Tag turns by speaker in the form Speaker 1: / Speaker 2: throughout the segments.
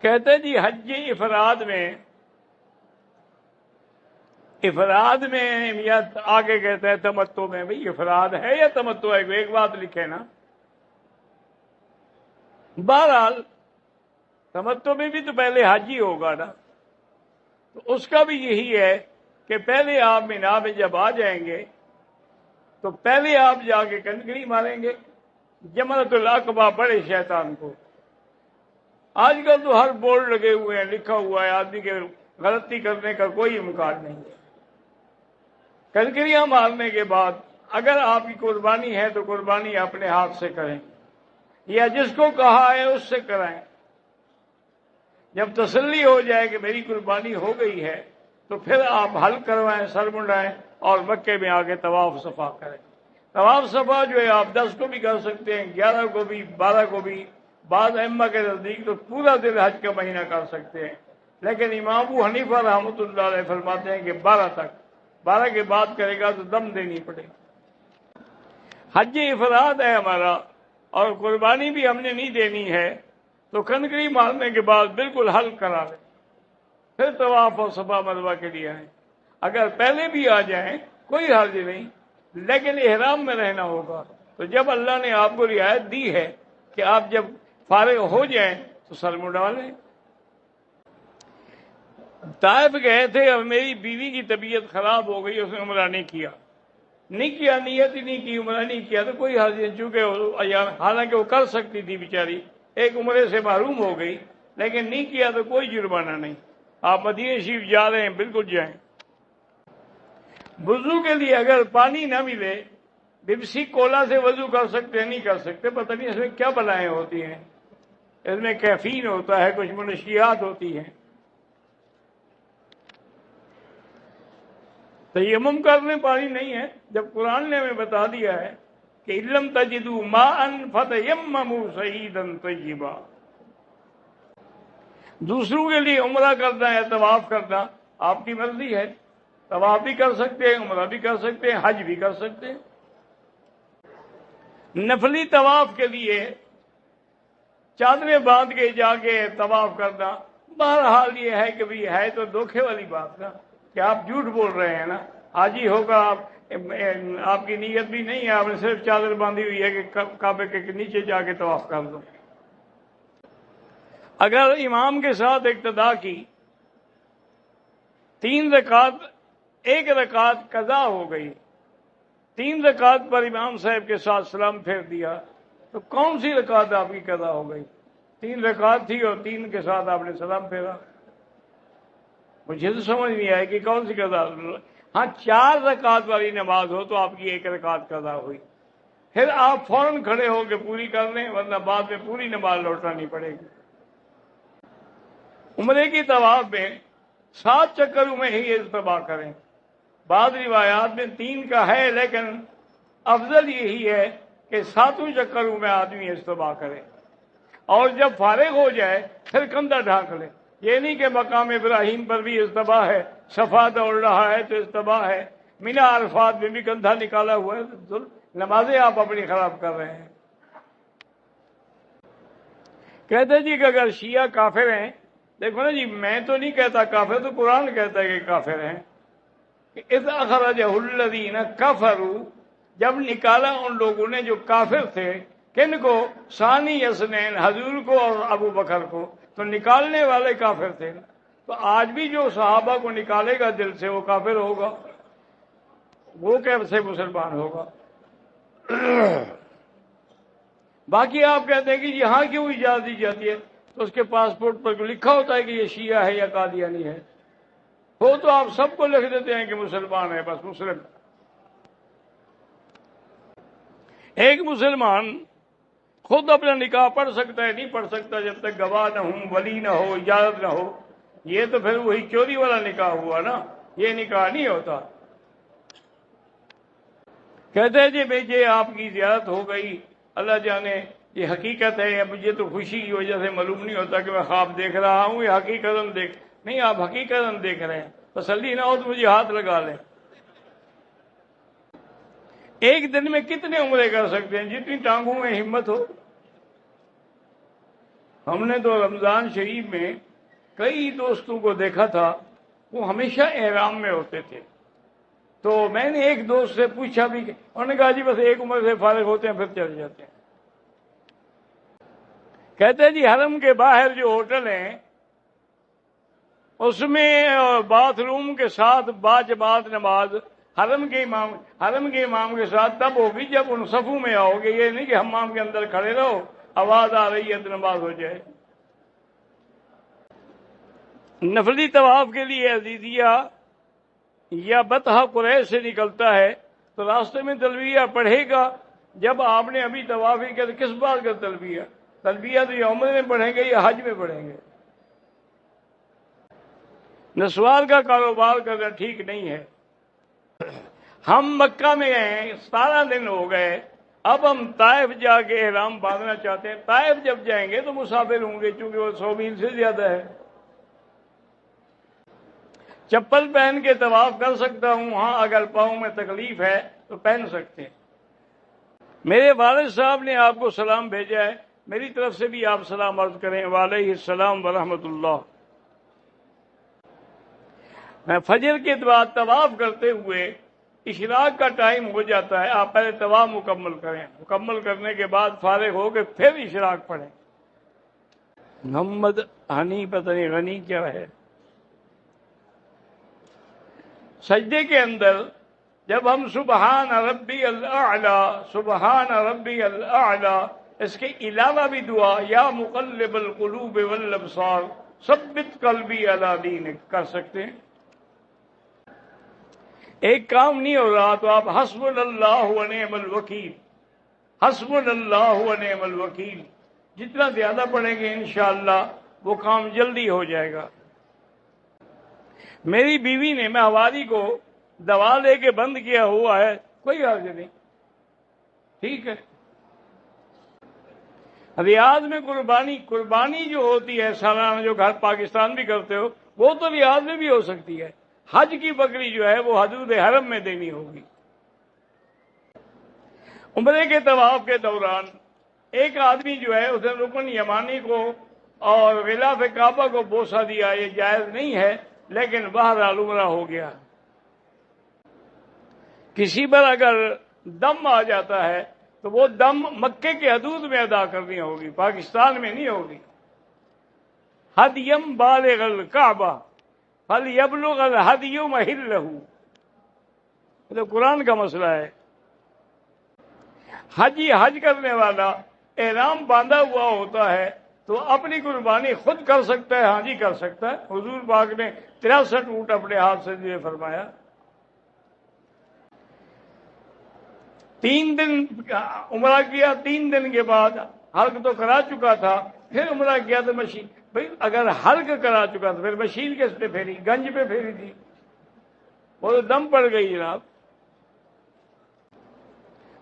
Speaker 1: کہتے جی حج افراد میں یا آگے کہتے ہیں تمتع میں. بھئی افراد ہے یا تمتع ہے؟ ایک بات لکھے نا. بہرحال تمتع میں بھی تو پہلے حج ہی ہوگا نا. تو اس کا بھی یہی ہے کہ پہلے آپ مینا میں جب آ جائیں گے تو پہلے آپ جا کے کنکری ماریں گے جمرۃ العقبہ بڑے شیطان کو. آج کل تو ہر بورڈ لگے ہوئے ہیں، لکھا ہوا ہے، آدمی کے غلطی کرنے کا کوئی امکان نہیں ہے. کنکریاں مارنے کے بعد اگر آپ کی قربانی ہے تو قربانی اپنے ہاتھ سے کریں یا جس کو کہا ہے اس سے کرائیں. جب تسلی ہو جائے کہ میری قربانی ہو گئی ہے تو پھر آپ حل کروائیں، سر منڈائیں اور مکے میں آ کے طواف صفا کریں. طواف صفا جو ہے آپ 10 کو بھی کر سکتے ہیں، 11 کو بھی، 12 کو بھی. بعض ائمہ کے نزدیک تو پورا دل حج کا مہینہ کر سکتے ہیں، لیکن امام ابو حنیفہ رحمۃ اللہ علیہ فرماتے ہیں کہ 12 تک. 12 کے بعد کرے گا تو دم دینی پڑے گی. حج افراد ہے ہمارا اور قربانی بھی ہم نے نہیں دینی ہے تو کنکری مارنے کے بعد بالکل حل کرا لیں، پھر طواف اور صفا مروہ کے لیے آئیں. اگر پہلے بھی آ جائیں کوئی حرج نہیں، لیکن احرام میں رہنا ہوگا. تو جب اللہ نے آپ کو رعایت دی ہے کہ آپ جب فارغ ہو جائیں تو سر منڈا لیں. طائف گئے تھے، اب میری بیوی کی طبیعت خراب ہو گئی، اس نے عمرہ نہیں کیا، نیت ہی نہیں کی، عمرہ نہیں کیا تو کوئی حرج نہیں. چونکہ حالانکہ وہ کر سکتی تھی بیچاری، ایک عمرے سے محروم ہو گئی، لیکن نہیں کیا تو کوئی جرمانہ نہیں. آپ مدینہ شریف جا رہے ہیں بالکل جائیں. وضو کے لیے اگر پانی نہ ملے، بپسی کولا سے وضو کر سکتے ہیں؟ نہیں کر سکتے. پتہ نہیں اس میں کیا بلائیں ہوتی ہیں، اس میں کیفین ہوتا ہے، کچھ منشیات ہوتی ہیں. تیمم کرنے پانی نہیں ہے، جب قرآن نے ہمیں بتا دیا ہے کہ علم تجدوا ماء فتیمموا صعیدا طیبا. دوسروں کے لیے عمرہ کرنا ہے، طواف کرنا آپ کی مرضی ہے. طواف بھی کر سکتے ہیں، عمرہ بھی کر سکتے ہیں، حج بھی کر سکتے ہیں. نفلی طواف کے لیے چادریں باندھ کے جا کے طواف کرنا، بہرحال یہ ہے کہ بھی ہے تو دھوکے والی بات نا کہ آپ جھوٹ بول رہے ہیں نا. حاجی ہوگا آپ کی نیت بھی نہیں ہے، آپ نے صرف چادر باندھی ہوئی ہے کہ کعبے کے نیچے جا کے طواف کر دو. اگر امام کے ساتھ اقتدا کی 3 رکعت، 1 رکعت قضا ہو گئی، 3 رکعت پر امام صاحب کے ساتھ سلام پھیر دیا تو کون سی رکعت آپ کی قضا ہو گئی؟ 3 رکعت تھی اور 3 کے ساتھ آپ نے سلام پھیرا. مجھے تو سمجھ نہیں آئے کہ کون سی قضا. ہاں 4 رکعت والی نماز ہو تو آپ کی 1 رکعت قضا ہوئی، پھر آپ فوراً کھڑے ہو کے پوری کر لیں، ورنہ بعد میں پوری نماز لوٹانی پڑے گی. عمرے کی طواف میں 7 چکروں میں ہی اجتماع کریں. بعض روایات میں 3 کا ہے، لیکن افضل یہی ہے کہ 7 چکروں میں آدمی اجتماع کرے اور جب فارغ ہو جائے پھر کندھا ڈھانک لے. یہ نہیں کہ مقام ابراہیم پر بھی اجتماع ہے، صفا دوڑ رہا ہے تو اجتماع ہے، مینا عرفات میں بھی کندھا نکالا ہوا ہے. نمازیں آپ اپنی خراب کر رہے ہیں. کہتے جی کہ اگر شیعہ کافر ہیں، دیکھو نا جی، میں تو نہیں کہتا کافر، تو قرآن کہتا ہے کہ کافر ہیں. اذ اخرجہ الذین کفروا، جب نکالا ان لوگوں نے جو کافر تھے، کن کو؟ ثانی اثنین، حضور کو اور ابو بکر کو. تو نکالنے والے کافر تھے. تو آج بھی جو صحابہ کو نکالے گا دل سے وہ کافر ہوگا، وہ کیسے مسلمان ہوگا؟ باقی آپ کہتے ہیں کہ یہاں کیوں اجازت دی جاتی ہے؟ تو اس کے پاسپورٹ پر لکھا ہوتا ہے کہ یہ شیعہ ہے یا قادیانی ہے. ہو تو آپ سب کو لکھ دیتے ہیں کہ مسلمان ہے، بس مسلم. ایک مسلمان خود اپنا نکاح پڑھ سکتا ہے؟ نہیں پڑھ سکتا جب تک گواہ نہ ہوں، ولی نہ ہو، اجازت نہ ہو. یہ تو پھر وہی چوری والا نکاح ہوا نا، یہ نکاح نہیں ہوتا. کہتے ہیں جی بھائی آپ کی زیارت ہو گئی، اللہ جانے یہ حقیقت ہے یا مجھے تو خوشی کی وجہ سے معلوم نہیں ہوتا کہ میں خواب دیکھ رہا ہوں یا حقیقت دیکھ. نہیں، آپ حقیقت دیکھ رہے ہیں. تسلی نہ ہو تو مجھے ہاتھ لگا لیں. ایک دن میں کتنے عمرے کر سکتے ہیں؟ جتنی ٹانگوں میں ہمت ہو. ہم نے تو رمضان شریف میں کئی دوستوں کو دیکھا تھا، وہ ہمیشہ احرام میں ہوتے تھے۔ تو میں نے ایک دوست سے پوچھا بھی، انہوں نے کہا جی بس ایک عمر سے فارغ ہوتے ہیں پھر چل جاتے ہیں۔ کہتے ہیں جی حرم کے باہر جو ہوٹل ہیں اس میں باتھ روم کے ساتھ باجماعت نماز حرم کے امام کے ساتھ تب ہوگی جب ان صفوں میں آؤ گے، یہ نہیں کہ حمام کے اندر کھڑے رہو، آواز آ رہی ہے تو نماز ہو جائے۔ نفلی طواف کے لیے عزیزیہ یا بطحہ قریش سے نکلتا ہے تو راستے میں تلبیہ پڑھے گا۔ جب آپ نے ابھی طواف ہی کیا تو کس بات کا تلبیہ تو یا عمرے میں پڑھیں گے یا حج میں پڑھیں گے۔ نسوار کا کاروبار کرنا ٹھیک نہیں ہے۔ ہم مکہ میں ہیں، 17 دن ہو گئے، اب ہم طائف جا کے احرام باندھنا چاہتے ہیں۔ طائف جب جائیں گے تو مسافر ہوں گے، چونکہ وہ 100 میل سے زیادہ ہے۔ چپل پہن کے طواف کر سکتا ہوں، ہاں اگر پاؤں میں تکلیف ہے تو پہن سکتے ہیں۔ میرے والد صاحب نے آپ کو سلام بھیجا ہے، میری طرف سے بھی آپ سلام عرض کریں۔ وعلیہ السلام ورحمۃ اللہ۔ فجر کے بعد طواف کرتے ہوئے اشراق کا ٹائم ہو جاتا ہے، آپ پہلے طواف مکمل کریں، مکمل کرنے کے بعد فارغ ہو کے پھر اشراق پڑھیں۔ محمد ہنی پتہ نہیں غنی کیا ہے۔ سجدے کے اندر جب ہم سبحان ربی الاعلی سبحان ربی الاعلی، اس کے علاوہ بھی دعا یا مقلب القلوب والابصار ثبت قلبی علی دینک کر سکتے ہیں۔ ایک کام نہیں ہو رہا تو آپ حسبنا اللہ ونعم الوکیل، حسبنا اللہ ونعم الوکیل جتنا زیادہ پڑھیں گے انشاءاللہ وہ کام جلدی ہو جائے گا۔ میری بیوی نے ماہواری کو دوا لے کے بند کیا ہوا ہے، کوئی حرج نہیں، ٹھیک ہے۔ ریاض میں قربانی جو ہوتی ہے سالانہ، جو گھر پاکستان بھی کرتے ہو، وہ تو ریاض میں بھی ہو سکتی ہے۔ حج کی بکری جو ہے وہ حدود حرم میں دینی ہوگی۔ عمرے کے طواف کے دوران ایک آدمی جو ہے اس نے رکن یمانی کو اور غلاف کعبہ کو بوسہ دیا، یہ جائز نہیں ہے، لیکن بہرحال عمرہ ہو گیا۔ کسی پر اگر دم آ جاتا ہے تو وہ دم مکے کے حدود میں ادا کرنی ہوگی، پاکستان میں نہیں ہوگی۔ ہدیم بالغ الکعبہ فلیبلغ الہدی محلہ، تو قرآن کا مسئلہ ہے۔ حج کرنے والا احرام باندھا ہوا ہوتا ہے تو اپنی قربانی خود کر سکتا ہے، ہاں جی کر سکتا ہے۔ حضور پاک نے 63 اونٹ اپنے ہاتھ سے دیے فرمایا۔ 3 دن عمرہ کیا، 3 دن کے بعد حلق تو کرا چکا تھا، پھر عمرہ کیا تو مشین، بھائی اگر حلق کرا چکا تو پھر مشین کس پہ پھیری؟ گنج پہ پھیری تھی، وہ تو دم پڑ گئی جناب۔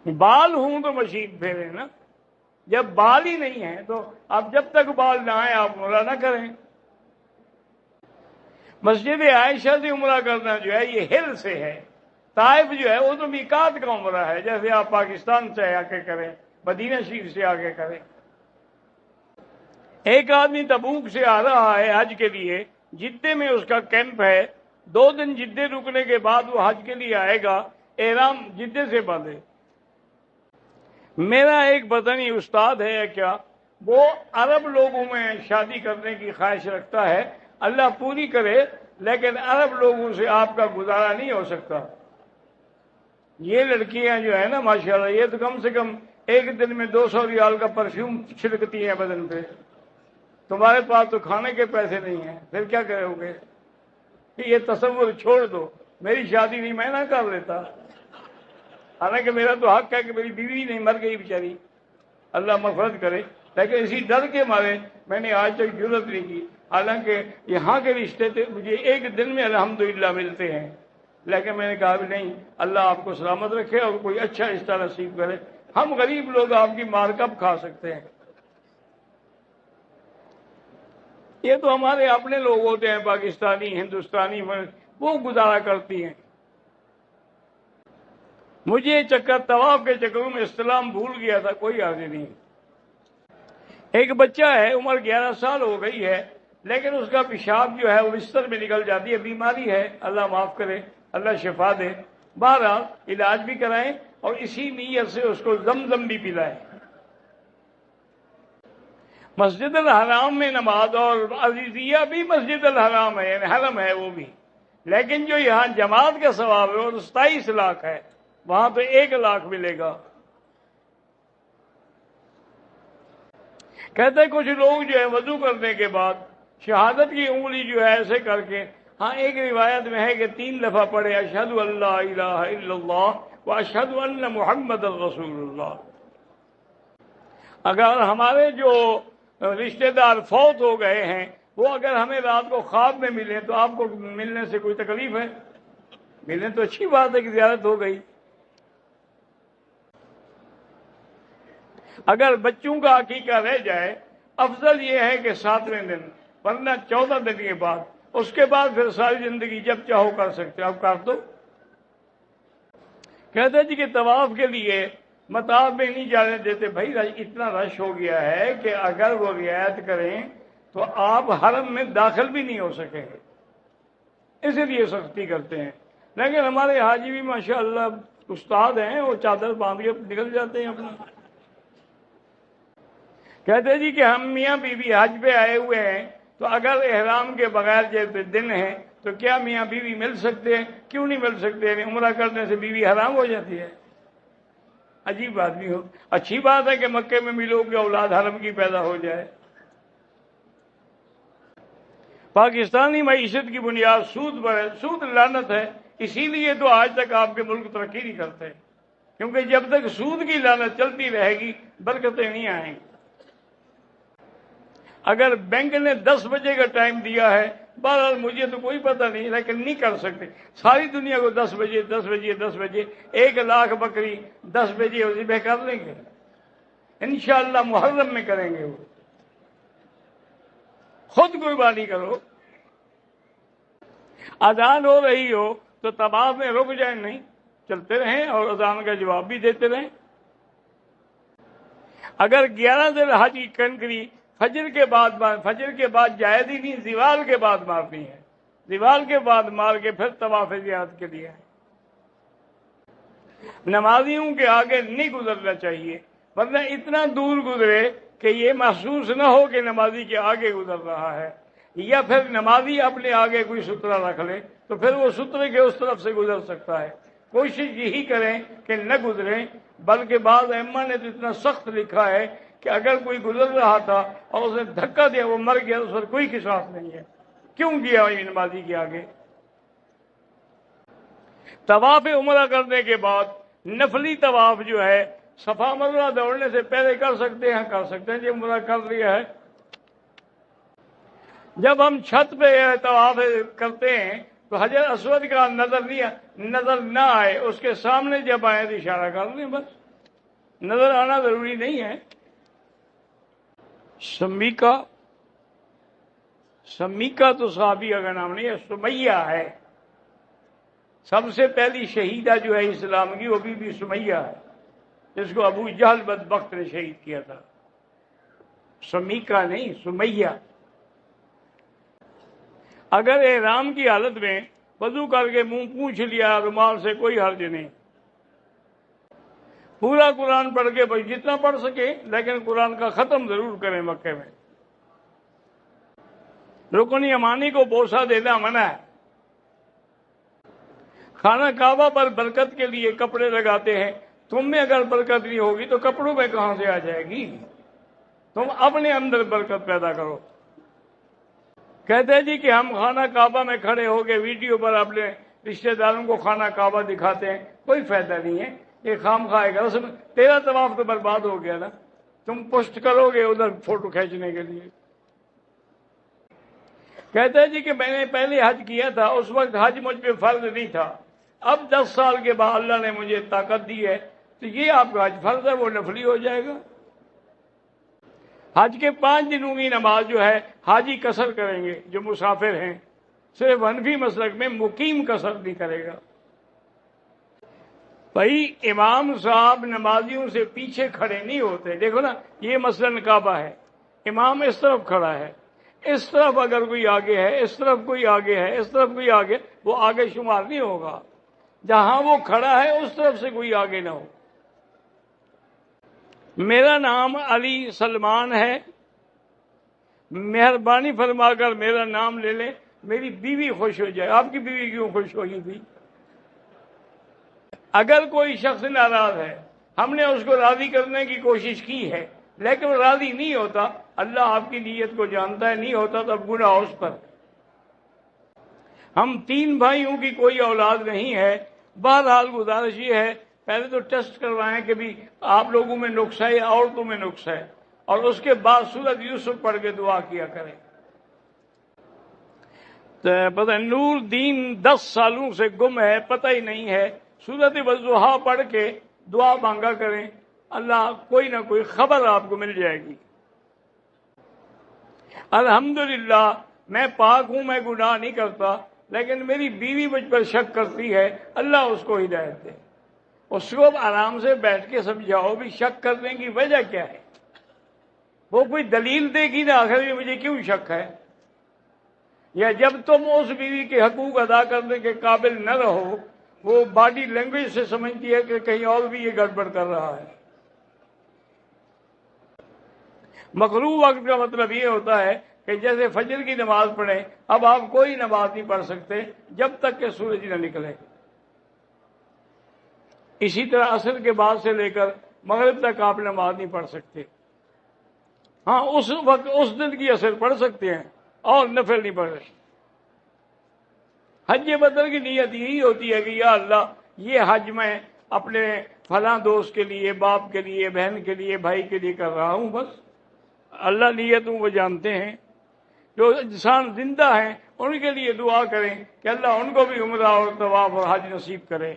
Speaker 1: بال ہوں تو مشین پھیرے نا، جب بال ہی نہیں ہے تو آپ جب تک بال نہ آئے آپ عمرہ نہ کریں۔ مسجد عائشہ سے عمرہ کرنا جو ہے یہ ہل سے ہے، طائف جو ہے وہ تو میقات کا عمرہ ہے، جیسے آپ پاکستان سے آ کے کریں، مدینہ شریف سے آ کے کریں۔ ایک آدمی تبوک سے آ رہا ہے حج کے لیے، جدے میں اس کا کیمپ ہے، 2 دن جدے رکنے کے بعد وہ حج کے لیے آئے گا، احرام جدے سے باندھے۔ میرا ایک پتہ نہیں استاد ہے یا کیا، وہ عرب لوگوں میں شادی کرنے کی خواہش رکھتا ہے، اللہ پوری کرے، لیکن عرب لوگوں سے آپ کا گزارا نہیں ہو سکتا۔ یہ لڑکیاں جو ہے نا ماشاءاللہ، یہ تو کم سے کم ایک دن میں 200 ریال کا پرفیوم چھڑکتی ہیں بدن پہ، تمہارے پاس تو کھانے کے پیسے نہیں ہیں، پھر کیا کرو گے؟ یہ تصور چھوڑ دو، میری شادی نہیں میں نہ کر لیتا، حالانکہ میرا تو حق ہے کہ میری بیوی نہیں مر گئی بیچاری، اللہ مغفرت کرے، لیکن اسی ڈر کے مارے میں نے آج تک جرت نہیں کی۔ حالانکہ یہاں کے رشتے تھے مجھے ایک دن میں الحمدللہ ملتے ہیں، لیکن میں نے کہا بھی نہیں، اللہ آپ کو سلامت رکھے اور کوئی اچھا رشتہ نصیب کرے، ہم غریب لوگ آپ کی مار کب کھا سکتے ہیں؟ یہ تو ہمارے اپنے لوگ ہوتے ہیں، پاکستانی ہندوستانی، وہ گزارا کرتی ہیں۔ مجھے چکر طواف کے چکروں میں استلام بھول گیا تھا، کوئی حاضر نہیں۔ ایک بچہ ہے، عمر 11 سال ہو گئی ہے، لیکن اس کا پیشاب جو ہے وہ بستر میں نکل جاتی ہے، بیماری ہے، اللہ معاف کرے، اللہ شفا دے، بہرحال علاج بھی کرائیں اور اسی نیت سے اس کو زمزم بھی پلائیں۔ مسجد الحرام میں نماز، اور عزیزیہ بھی مسجد الحرام ہے، یعنی حرم ہے وہ بھی، لیکن جو یہاں جماعت کا ثواب ہے وہ 27 لاکھ ہے، وہاں تو 1 لاکھ ملے گا۔ کہتے ہیں کچھ لوگ جو ہے وضو کرنے کے بعد شہادت کی انگلی جو ہے ایسے کر کے، ہاں ایک روایت میں ہے کہ 3 دفعہ پڑھے اشہد ان لا الہ الا اللہ و اشہد ان محمد رسول اللہ۔ اگر ہمارے جو رشتہ دار فوت ہو گئے ہیں وہ اگر ہمیں رات کو خواب میں ملیں تو آپ کو ملنے سے کوئی تکلیف ہے؟ ملنے تو اچھی بات ہے کہ زیارت ہو گئی۔ اگر بچوں کا عقیقہ رہ جائے افضل یہ ہے کہ 7ویں دن، ورنہ 14 دن کے بعد، اس کے بعد پھر ساری زندگی جب چاہو کر سکتے ہو، اب کر دو۔ کہتے جی کہ طواف کے لیے مطاف میں نہیں جانے دیتے، بھائی اتنا رش ہو گیا ہے کہ اگر وہ رعایت کریں تو آپ حرم میں داخل بھی نہیں ہو سکیں گے، اسی لیے سختی کرتے ہیں۔ لیکن ہمارے حاجی بھی ماشاءاللہ استاد ہیں، وہ چادر باندھ کے نکل جاتے ہیں اپنا۔ کہتے جی کہ ہم میاں بیوی حج پہ آئے ہوئے ہیں تو اگر احرام کے بغیر جیسے دن ہیں تو کیا میاں بیوی مل سکتے ہیں؟ کیوں نہیں مل سکتے؟ یعنی عمرہ کرنے سے بیوی حرام ہو جاتی ہے؟ عجیب بات بھی ہو، اچھی بات ہے کہ مکے میں ملو کہ اولاد حرم کی پیدا ہو جائے۔ پاکستانی معیشت کی بنیاد سود پر ہے، سود لعنت ہے، اسی لیے تو آج تک آپ کے ملک ترقی نہیں کرتے، کیونکہ جب تک سود کی لعنت چلتی رہے گی برکتیں نہیں آئیں گی۔ اگر بینک نے 10 بجے کا ٹائم دیا ہے، بہرحال مجھے تو کوئی پتہ نہیں، لیکن نہیں کر سکتے، ساری دنیا کو 10 بجے 10 بجے 10 بجے 1 لاکھ بکری 10 بجے ذبح کر لیں گے، انشاءاللہ محرم میں کریں گے، وہ خود قربانی کرو۔ اذان ہو رہی ہو تو طواف میں رک جائیں، نہیں چلتے رہیں اور اذان کا جواب بھی دیتے رہیں۔ اگر 11 ذی الحج کی کنکری فجر کے بعد جائز ہی نہیں، زوال کے بعد مارنی ہے، زوال کے بعد مار کے پھر طواف زیارت کے لیے ہے۔ نمازیوں کے آگے نہیں گزرنا چاہیے، ورنہ اتنا دور گزرے کہ یہ محسوس نہ ہو کہ نمازی کے آگے گزر رہا ہے، یا پھر نمازی اپنے آگے کوئی سترہ رکھ لے تو پھر وہ سترے کے اس طرف سے گزر سکتا ہے۔ کوشش یہی کریں کہ نہ گزریں، بلکہ بعض ائمہ نے تو اتنا سخت لکھا ہے کہ اگر کوئی گزر رہا تھا اور اسے دھکا دیا وہ مر گیا، اس پر کوئی قصاص نہیں ہے۔ کیوں گیا یہ نمازی کے آگے؟ طواف عمرہ کرنے کے بعد نفلی طواف جو ہے صفا مروا دوڑنے سے پہلے کر سکتے ہیں، کر سکتے ہیں، جی عمرہ کر لیا ہے۔ جب ہم چھت پہ طواف کرتے ہیں تو حجر اسود کا نظر نہ آئے، اس کے سامنے جب آئے تو اشارہ کر لیں، بس نظر آنا ضروری نہیں ہے۔ سمیکا تو صحابیہ کا نام نہیں ہے، سمیہ ہے، سب سے پہلی شہیدہ جو ہے اسلام کی وہ بی سمیہ ہے، جس کو ابو جہل بدبخت نے شہید کیا تھا۔ سمیکا نہیں، سمیہ۔ اگر احرام کی حالت میں وضو کر کے منہ پوچھ لیا رومال سے کوئی حرج نہیں، پورا قرآن پڑھ کے بھائی جتنا پڑھ سکے، لیکن قرآن کا ختم ضرور کریں۔ مکے میں رکن یمانی کو بوسہ دینا منع ہے۔ خانہ کعبہ پر برکت کے لیے کپڑے لگاتے ہیں، تم میں اگر برکت نہیں ہوگی تو کپڑوں میں کہاں سے آ جائے گی؟ تم اپنے اندر برکت پیدا کرو۔ کہتے ہیں جی کہ ہم خانہ کعبہ میں کھڑے ہو کے ویڈیو پر اپنے رشتہ داروں کو خانہ کعبہ دکھاتے ہیں، کوئی فائدہ نہیں ہے، یہ خام خواہ کا رسم۔ تیرا طواف تو برباد ہو گیا نا، تم پوسٹ کرو گے ادھر فوٹو کھینچنے کے لیے۔ کہتے ہیں جی کہ میں نے پہلے حج کیا تھا، اس وقت حج مجھ پہ فرض نہیں تھا، اب 10 سال کے بعد اللہ نے مجھے طاقت دی ہے تو یہ آپ کا حج فرض ہے، وہ نفلی ہو جائے گا۔ حج کے 5 دنوں کی نماز جو ہے حاجی قصر کریں گے، جو مسافر ہیں، صرف حنفی مسلک میں مقیم قصر نہیں کرے گا۔ بھائی امام صاحب نمازیوں سے پیچھے کھڑے نہیں ہوتے، دیکھو نا یہ مثلاً کعبہ ہے، امام اس طرف کھڑا ہے، اس طرف اگر کوئی آگے ہے، اس طرف کوئی آگے ہے، اس طرف کوئی آگے، وہ آگے شمار نہیں ہوگا۔ جہاں وہ کھڑا ہے اس طرف سے کوئی آگے نہ ہو۔ میرا نام علی سلمان ہے، مہربانی فرما کر میرا نام لے لیں، میری بیوی خوش ہو جائے۔ آپ کی بیوی کیوں خوش ہوگی تھی؟ اگر کوئی شخص ناراض ہے، ہم نے اس کو راضی کرنے کی کوشش کی ہے لیکن وہ راضی نہیں ہوتا، اللہ آپ کی نیت کو جانتا ہے، نہیں ہوتا تب گناہ اس پر۔ ہم 3 بھائیوں کی کوئی اولاد نہیں ہے، بہرحال گزارش یہ ہے پہلے تو ٹیسٹ کروائیں کہ بھی آپ لوگوں میں نقص ہے یا عورتوں میں نقص ہے، اور اس کے بعد سورۃ یوسف پڑھ کے دعا کیا کریں۔ پتہ نور دین 10 سالوں سے گم ہے، پتہ ہی نہیں ہے، سورۃ والضحیٰ پڑھ کے دعا مانگا کریں، اللہ کوئی نہ کوئی خبر آپ کو مل جائے گی۔ الحمدللہ میں پاک ہوں، میں گناہ نہیں کرتا، لیکن میری بیوی مجھ پر شک کرتی ہے، اللہ اس کو ہدایت دے۔ اس کو آرام سے بیٹھ کے سمجھاؤ بھی شک کرنے کی وجہ کیا ہے، وہ کوئی دلیل دے گی نا آخر میں مجھے کیوں شک ہے۔ یا جب تم اس بیوی کے حقوق ادا کرنے کے قابل نہ رہو، وہ باڈی لینگویج سے سمجھتی ہے کہ کہیں اور بھی یہ گڑبڑ کر رہا ہے۔ مکروہ وقت کا مطلب یہ ہوتا ہے کہ جیسے فجر کی نماز پڑھیں، اب آپ کوئی نماز نہیں پڑھ سکتے جب تک کہ سورج نہ نکلے۔ اسی طرح عصر کے بعد سے لے کر مغرب تک آپ نماز نہیں پڑھ سکتے۔ ہاں اس وقت اس دن کی عصر پڑھ سکتے ہیں اور نفل نہیں پڑھ سکتے۔ حج بدر کی نیت یہی ہوتی ہے کہ یا اللہ یہ حج میں اپنے فلاں دوست کے لیے، باپ کے لیے، بہن کے لیے، بھائی کے لیے کر رہا ہوں، بس اللہ نیتوں وہ جانتے ہیں۔ جو انسان زندہ ہیں ان کے لیے دعا کریں کہ اللہ ان کو بھی عمرہ اور طواف اور حج نصیب کرے۔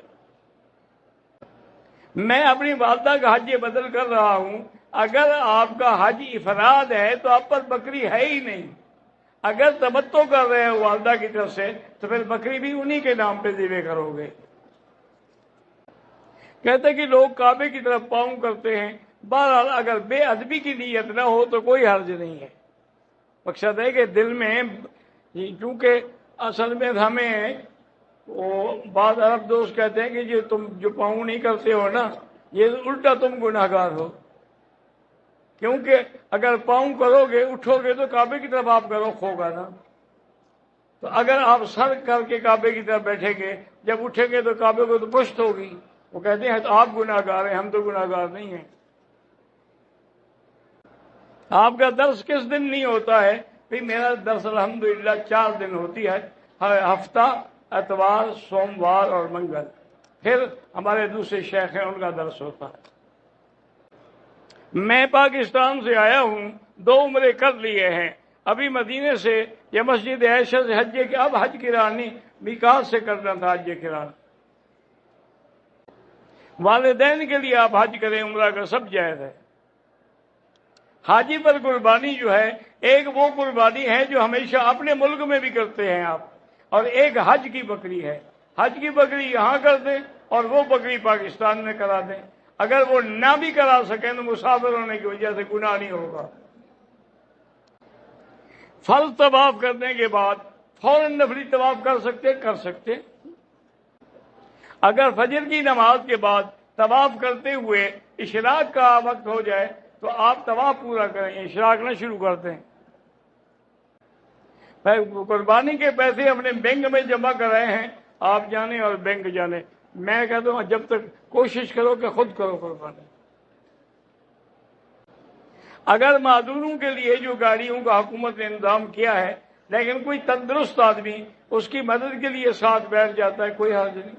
Speaker 1: میں اپنی والدہ کا حج بدل کر رہا ہوں، اگر آپ کا حج افراد ہے تو آپ پر بکری ہے ہی نہیں، اگر تمتع کر رہے ہیں والدہ کی طرف سے تو پھر بکری بھی انہی کے نام پہ ذبح کرو گے۔ کہتے کہ لوگ کعبے کی طرف پاؤں کرتے ہیں، بہرحال اگر بے ادبی کی نیت نہ ہو تو کوئی حرج نہیں ہے۔ مقصد ہے کہ دل میں، کیونکہ اصل میں ہمیں وہ بعض عرب دوست کہتے ہیں کہ تم جو پاؤں نہیں کرتے ہو نا، یہ الٹا تم گناہگار ہو، کیونکہ اگر پاؤں کرو گے، اٹھو گے تو کعبے کی طرف آپ کا رخ ہوگا نا، تو اگر آپ سر کر کے کعبے کی طرف بیٹھیں گے، جب اٹھیں گے تو کعبے کو تو پشت ہوگی۔ وہ کہتے ہیں تو آپ گناہگار ہیں، ہم تو گناہگار نہیں ہیں۔ آپ کا درس کس دن نہیں ہوتا ہے؟ بھئی میرا درس الحمدللہ 4 دن ہوتی ہے، ہفتہ، اتوار، سوموار اور منگل، پھر ہمارے دوسرے شیخ ہیں ان کا درس ہوتا ہے۔ میں پاکستان سے آیا ہوں، 2 عمرے کر لیے ہیں، ابھی مدینے سے یا مسجد عائشہ سے حج کے اب حج کران نہیں، میقات سے کرنا تھا حج کران۔ والدین کے لیے آپ حج کریں، عمرہ کا سب جائز ہے۔ حاجی پر قربانی جو ہے، ایک وہ قربانی ہے جو ہمیشہ اپنے ملک میں بھی کرتے ہیں آپ، اور ایک حج کی بکری ہے۔ حج کی بکری یہاں کر دیں اور وہ بکری پاکستان میں کرا دیں، اگر وہ نہ بھی کرا سکیں تو مسافر ہونے کی وجہ سے گناہ نہیں ہوگا۔ فرض طواف کرنے کے بعد فوراً نفلی طواف کر سکتے۔ اگر فجر کی نماز کے بعد طواف کرتے ہوئے اشراق کا وقت ہو جائے تو آپ طواف پورا کریں، اشراق نہ شروع کرتے ہیں۔ قربانی کے پیسے اپنے بینک میں جمع کرائے ہیں، آپ جانیں اور بینک جانے۔ میں کہتا ہوں جب تک کوشش کرو کہ خود کرو قربانی۔ اگر معذوروں کے لیے جو گاڑیوں کا حکومت نے انتظام کیا ہے، لیکن کوئی تندرست آدمی اس کی مدد کے لیے ساتھ بیٹھ جاتا ہے، کوئی حرج نہیں۔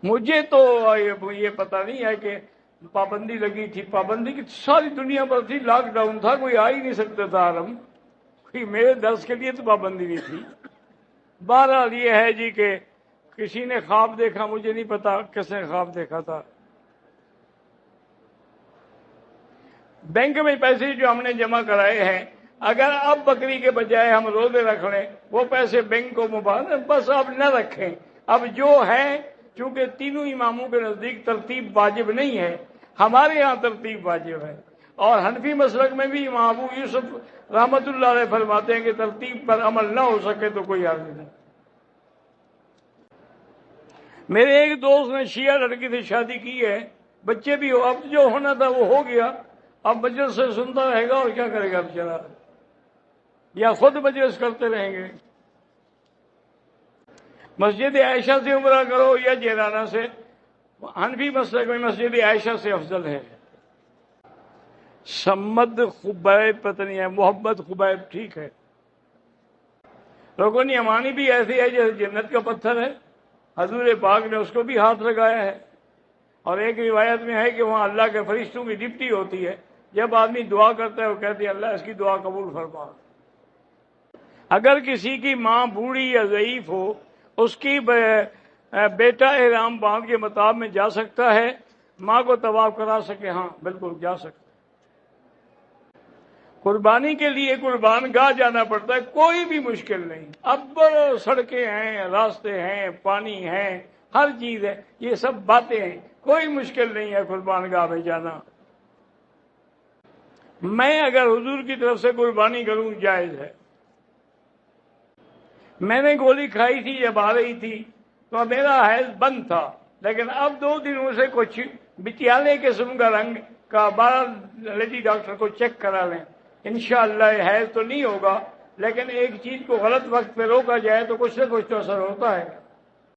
Speaker 1: مجھے تو یہ پتہ نہیں ہے کہ پابندی لگی تھی، پابندی کی ساری دنیا پر تھی، لاک ڈاؤن تھا، کوئی آ ہی نہیں سکتا تھا حرم، کوئی میرے درس کے لیے تو پابندی نہیں تھی۔ بہرحال یہ ہے جی کہ کسی نے خواب دیکھا، مجھے نہیں پتا کس نے خواب دیکھا تھا۔ بینک میں پیسے جو ہم نے جمع کرائے ہیں، اگر اب بکری کے بجائے ہم روزے رکھ لیں، وہ پیسے بینک کو مبارک، بس اب نہ رکھیں۔ اب جو ہے، چونکہ تینوں اماموں کے نزدیک ترتیب واجب نہیں ہے، ہمارے ہاں ترتیب واجب ہے۔ اور حنفی مسلک میں بھی امام ابو یوسف رحمت اللہ علیہ فرماتے ہیں کہ ترتیب پر عمل نہ ہو سکے تو کوئی حرج نہیں۔ میرے ایک دوست نے شیعہ لڑکی سے شادی کی ہے، بچے بھی ہو، اب جو ہونا تھا وہ ہو گیا، اب مجلس سے سنتا رہے گا اور کیا کرے گا بیچارہ، یا خود مجلس کرتے رہیں گے۔ مسجد عائشہ سے عمرہ کرو یا جیرانہ سے، حنفی مسلک میں مسجد عائشہ سے افضل ہے۔ سمد خبیب پتہ نہیں ہے، محمد خبیب ٹھیک ہے۔ رکن یمانی بھی ایسی ہے جیسے جنت کا پتھر ہے، حضور پاک نے اس کو بھی ہاتھ لگایا ہے، اور ایک روایت میں ہے کہ وہاں اللہ کے فرشتوں کی ڈپٹی ہوتی ہے، جب آدمی دعا کرتا ہے وہ کہتے ہیں اللہ اس کی دعا قبول فرما۔ اگر کسی کی ماں بوڑھی یا ضعیف ہو، اس کی بیٹا احرام باندھ کے مطاب میں جا سکتا ہے، ماں کو طواف کرا سکے، ہاں بالکل جا سکتا ہے۔ قربانی کے لیے قربان گاہ جانا پڑتا ہے، کوئی بھی مشکل نہیں، اب سڑکیں ہیں، راستے ہیں، پانی ہے، ہر چیز ہے، یہ سب باتیں ہیں، کوئی مشکل نہیں ہے قربان گاہ میں جانا۔ میں اگر حضور کی طرف سے قربانی کروں جائز ہے۔ میں نے گولی کھائی تھی جب آ رہی تھی تو میرا حیض بند تھا، لیکن اب 2 دنوں سے کچھ بچیالے قسم کا رنگ کا، 12 لیڈی ڈاکٹر کو چیک کرا لیں، انشاءاللہ حیض تو نہیں ہوگا، لیکن ایک چیز کو غلط وقت پہ روکا جائے تو کچھ نہ کچھ تو اثر ہوتا ہے۔